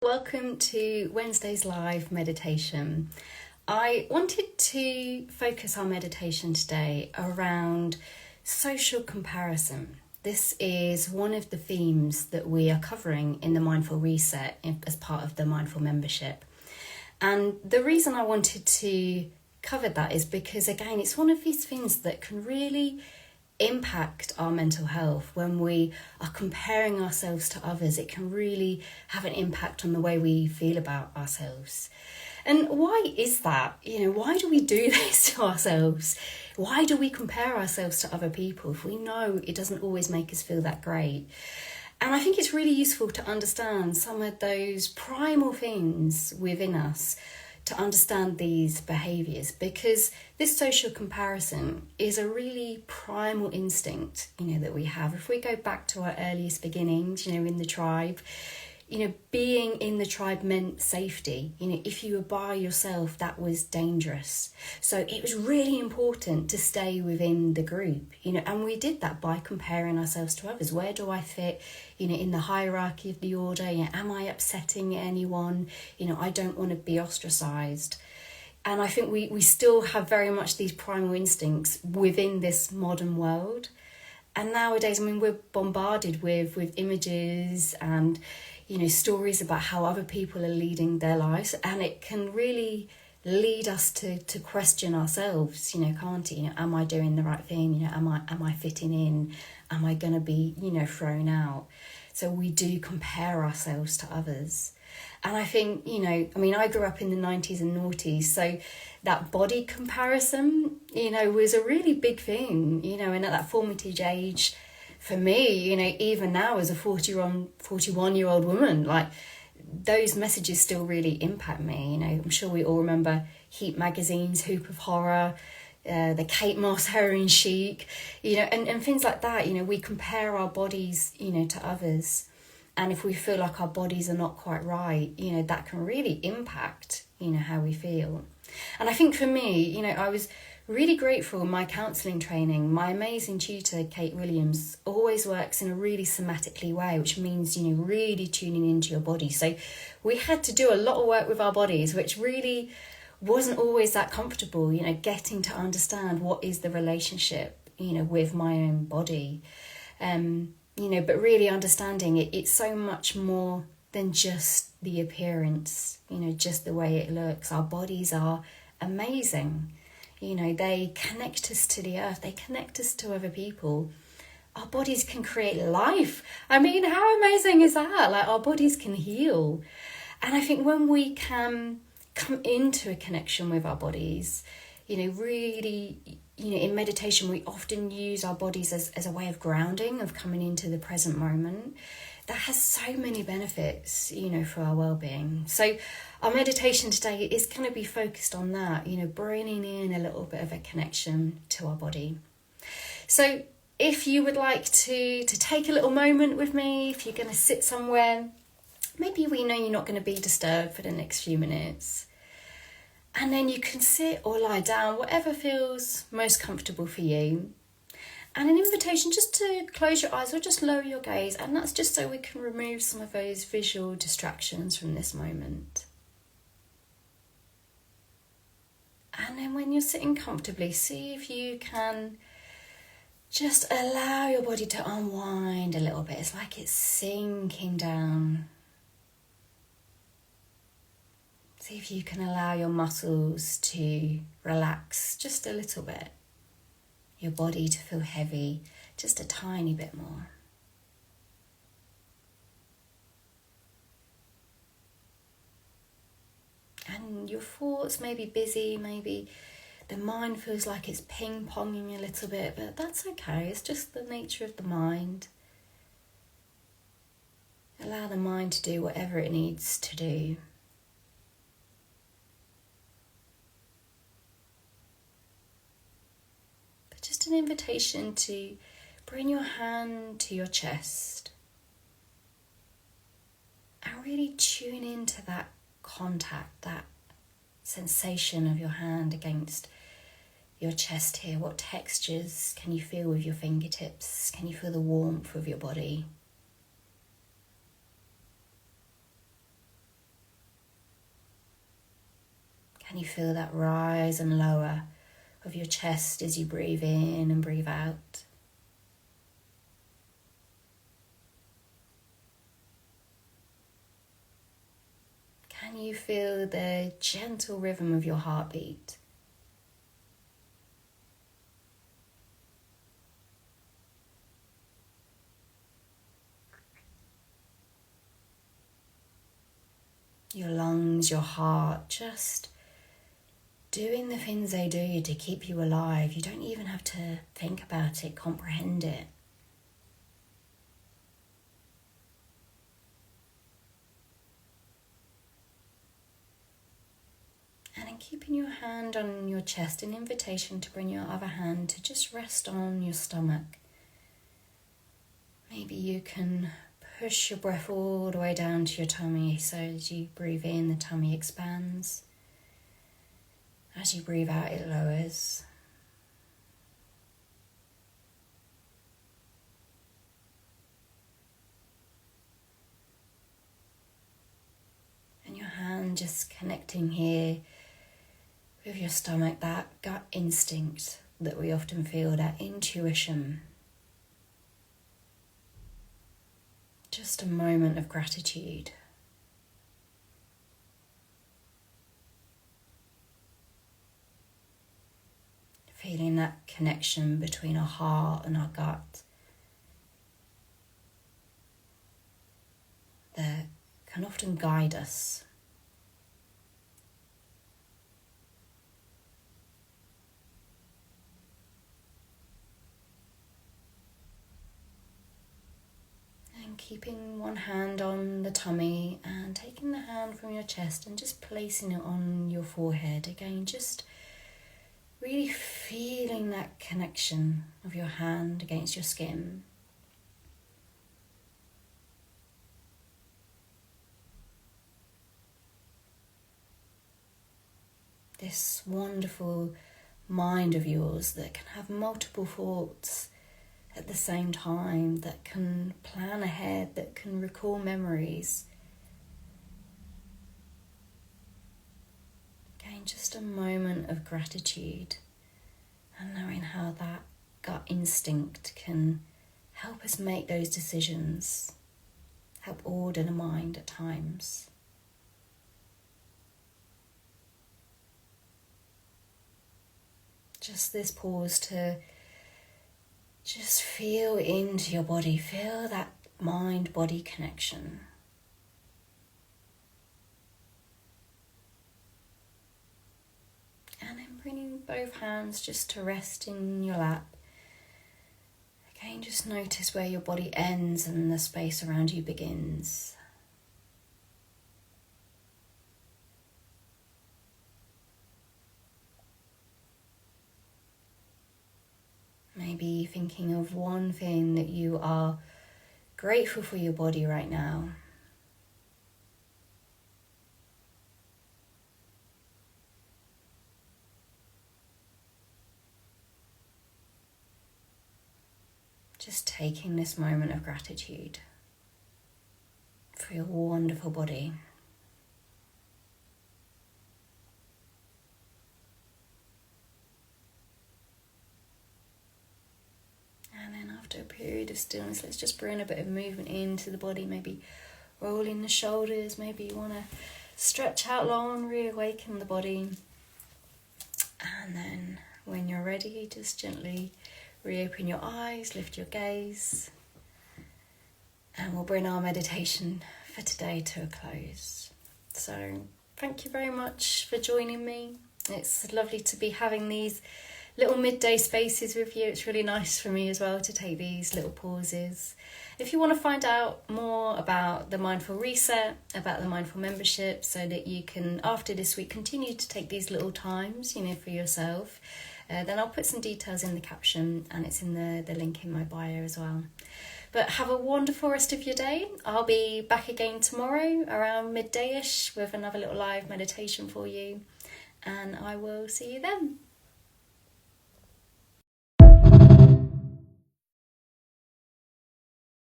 Welcome to Wednesday's live meditation. I wanted to focus our meditation today around social comparison. This is one of the themes that we are covering in the Mindful Reset as part of the Mindful membership. And the reason I wanted to cover that is because, again, it's one of these things that can really impact our mental health. When we are comparing ourselves to others, it can really have an impact on the way we feel about ourselves. And why is that? Why do we do this to ourselves? Why do we compare ourselves to other people if we know it doesn't always make us feel that great? And I think it's really useful to understand some of those primal things within us, to understand these behaviours, because this social comparison is a really primal instinct, that we have. If we go back to our earliest beginnings, in the tribe, being in the tribe meant safety. If you were by yourself, that was dangerous. So it was really important to stay within the group, and we did that by comparing ourselves to others. Where do I fit, in the hierarchy of the order? Am I upsetting anyone? I don't want to be ostracised. And I think we still have very much these primal instincts within this modern world. And nowadays, we're bombarded with images and stories about how other people are leading their lives, and it can really lead us to question ourselves, can't it? Am I doing the right thing? Am I fitting in? Am I going to be, thrown out? So we do compare ourselves to others. And I think, I grew up in the 90s and noughties, so that body comparison, was a really big thing, and at that formative age, for me, even now as a 41-year-old woman, like, those messages still really impact me. I'm sure we all remember Heat magazine's Hoop of Horror, the Kate Moss Heroin Chic, and things like that. We compare our bodies, to others. And if we feel like our bodies are not quite right, that can really impact, how we feel. And I think for me, I was really grateful in my counselling training. My amazing tutor, Kate Williams, always works in a really somatically way, which means, really tuning into your body. So we had to do a lot of work with our bodies, which really wasn't always that comfortable, getting to understand what is the relationship, with my own body. But really understanding it's so much more than just the appearance, just the way it looks. Our bodies are amazing. They connect us to the earth. They connect us to other people. Our bodies can create life. How amazing is that? Like, our bodies can heal. And I think when we can come into a connection with our bodies, really, in meditation, we often use our bodies as a way of grounding, of coming into the present moment. That has so many benefits, for our well-being. So our meditation today is going to be focused on that, bringing in a little bit of a connection to our body. So if you would like to take a little moment with me, if you're going to sit somewhere, maybe we know you're not going to be disturbed for the next few minutes. And then you can sit or lie down, whatever feels most comfortable for you. And an invitation just to close your eyes or just lower your gaze. And that's just so we can remove some of those visual distractions from this moment. And then when you're sitting comfortably, see if you can just allow your body to unwind a little bit. It's like it's sinking down. See if you can allow your muscles to relax just a little bit. Your body to feel heavy just a tiny bit more. And your thoughts may be busy, maybe the mind feels like it's ping-ponging a little bit, but that's okay. It's just the nature of the mind. Allow the mind to do whatever it needs to do. Just an invitation to bring your hand to your chest and really tune into that contact, that sensation of your hand against your chest here. What textures can you feel with your fingertips? Can you feel the warmth of your body? Can you feel that rise and lower of your chest as you breathe in and breathe out? Can you feel the gentle rhythm of your heartbeat? Your lungs, your heart, just doing the things they do to keep you alive. You don't even have to think about it, comprehend it. And in keeping your hand on your chest, an invitation to bring your other hand to just rest on your stomach. Maybe you can push your breath all the way down to your tummy, so as you breathe in, the tummy expands. As you breathe out, it lowers. And your hand just connecting here with your stomach, that gut instinct that we often feel, that intuition. Just a moment of gratitude. Feeling that connection between our heart and our gut that can often guide us. And keeping one hand on the tummy and taking the hand from your chest and just placing it on your forehead. Again, just really feeling that connection of your hand against your skin. This wonderful mind of yours that can have multiple thoughts at the same time, that can plan ahead, that can recall memories. Again, just a moment of gratitude and knowing how that gut instinct can help us make those decisions, help order the mind at times. Just this pause to just feel into your body, feel that mind-body connection. And then bringing both hands just to rest in your lap. Again, just notice where your body ends and the space around you begins. Maybe thinking of one thing that you are grateful for your body right now. Just taking this moment of gratitude for your wonderful body. And then after a period of stillness, let's just bring a bit of movement into the body, maybe rolling the shoulders, maybe you want to stretch out long, reawaken the body. And then when you're ready, just gently reopen your eyes, lift your gaze, and we'll bring our meditation for today to a close. So thank you very much for joining me. It's lovely to be having these little midday spaces with you. It's really nice for me as well to take these little pauses. If you want to find out more about the Mindful Reset, about the Mindful Membership, so that you can, after this week, continue to take these little times, for yourself, then I'll put some details in the caption, and it's in the link in my bio as well. But have a wonderful rest of your day. I'll be back again tomorrow around midday-ish with another little live meditation for you, and I will see you then.